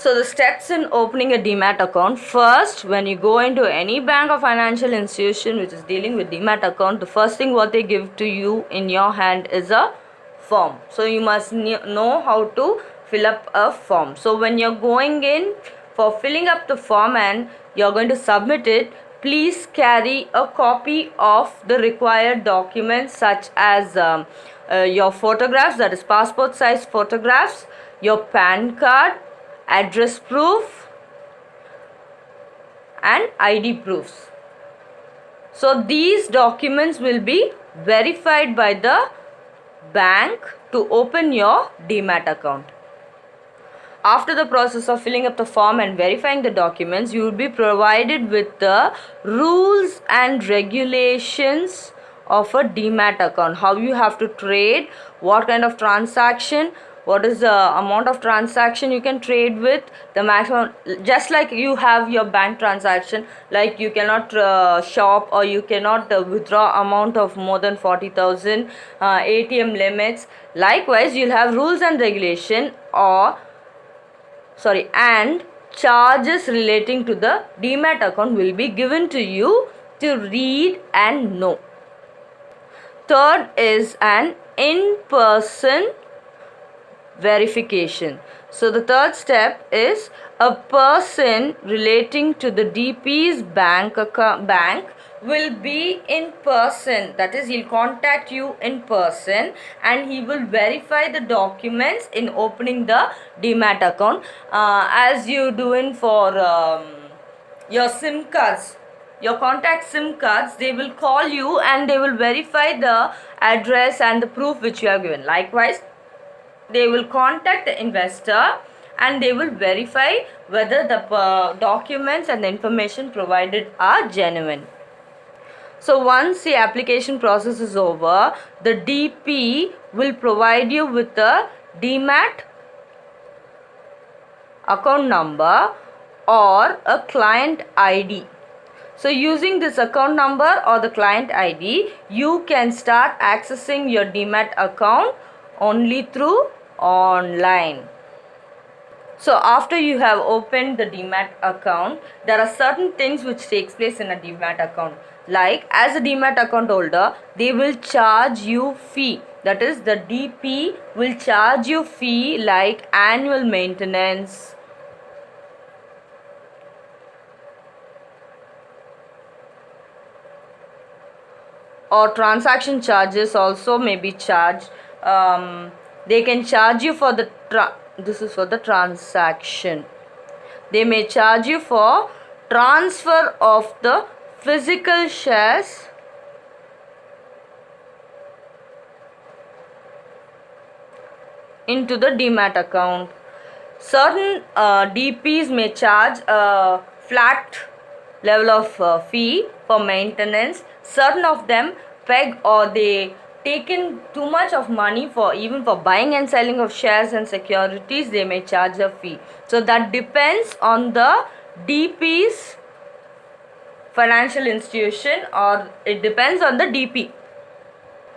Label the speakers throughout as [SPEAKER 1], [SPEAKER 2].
[SPEAKER 1] So the steps in opening a demat account. First, when you go into any bank or financial institution which is dealing with demat account, the first thing what they give to you in your hand is a form. So you must know how to fill up a form. So when you're going in for filling up the form and you're going to submit it, please carry a copy of the required documents such as your photographs, that is passport size photographs, your PAN card, address proof and ID proofs. So these documents will be verified by the bank to open your demat account. After the process of filling up the form and verifying the documents, you will be provided with the rules and regulations of a demat account. How you have to trade, what kind of transaction, what is the amount of transaction you can trade with, the maximum, just like you have your bank transaction, like you cannot shop or you cannot withdraw amount of more than 40,000, ATM limits. Likewise, you'll have rules and regulation and charges relating to the demat account will be given to you to read and know. Third is an in-person verification. So the third step is a person relating to the DP's bank will be in person, that is he'll contact you in person and he will verify the documents in opening the demat account, as you doing for your SIM cards, your contact SIM cards. They will call you and they will verify the address and the proof which you have given. Likewise, they will contact the investor and they will verify whether the documents and the information provided are genuine. So once the application process is over, the DP will provide you with the demat account number or a client ID. So using this account number or the client ID, you can start accessing your demat account only through online. So after you have opened the demat account, there are certain things which takes place in a demat account. Like, as a demat account holder, they will charge you fee. That is, the DP will charge you fee like annual maintenance, or transaction charges also may be charged. They can charge you for the this is for the transaction. They may charge you for transfer of the physical shares into the demat account. Certain DPs may charge a flat level of fee for maintenance. Certain of them peg or they take in too much of money for even for buying and selling of shares and securities. They may charge a fee. So that depends on the DP's financial institution, or it depends on the DP.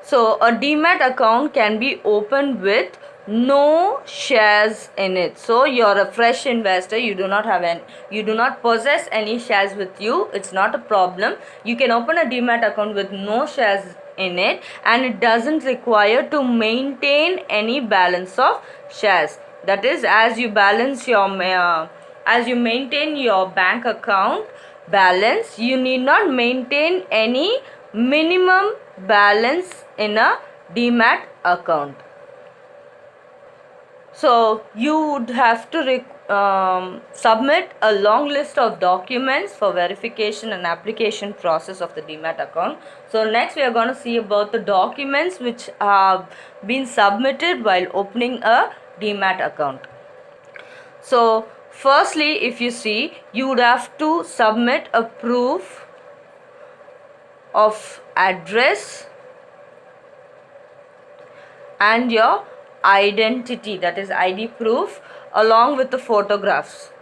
[SPEAKER 1] So a demat account can be opened with no shares in it. So you're a fresh investor, you do not possess any shares with you. It's not a problem. You can open a demat account with no shares in it, and it doesn't require to maintain any balance of shares. That is, as you maintain your bank account balance, you need not maintain any minimum balance in a demat account. So you would have to submit a long list of documents for verification and application process of the demat account. So next we are going to see about the documents which have been submitted while opening a demat account. So firstly, if you see, you would have to submit a proof of address and your identity, that is ID proof, along with the photographs.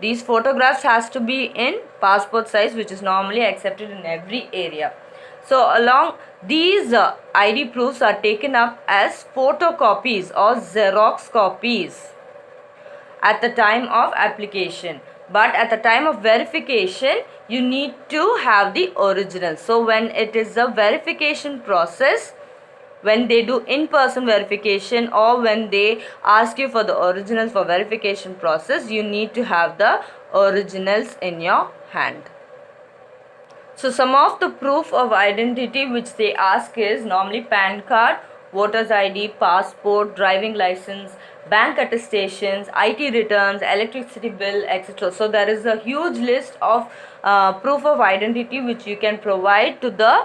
[SPEAKER 1] These photographs has to be in passport size, which is normally accepted in every area. So along these ID proofs are taken up as photocopies or Xerox copies, at the time of application, but at the time of verification you need to have the original. So when it is a verification process, when they do in-person verification or when they ask you for the originals for verification process, you need to have the originals in your hand. So some of the proof of identity which they ask is normally PAN card, voter's ID, passport, driving license, bank attestations, IT returns, electricity bill, etc. So there is a huge list of proof of identity which you can provide to the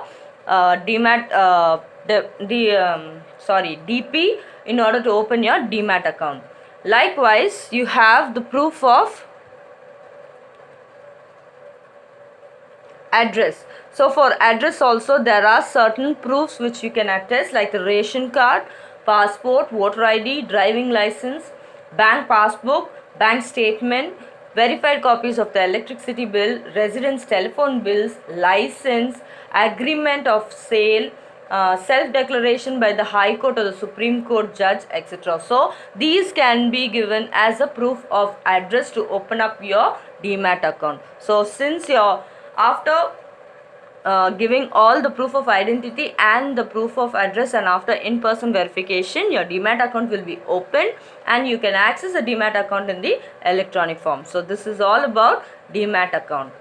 [SPEAKER 1] DP in order to open your Demat account. Likewise, you have the proof of address. So for address also there are certain proofs which you can attest, like the ration card, passport, voter ID, driving license, bank passbook, bank statement, verified copies of the electricity bill, residence telephone bills, license, agreement of sale, self-declaration by the High Court or the Supreme Court judge, etc. So these can be given as a proof of address to open up your Demat account. So since your after giving all the proof of identity and the proof of address and after in-person verification, your Demat account will be opened and you can access a Demat account in the electronic form. So this is all about Demat account.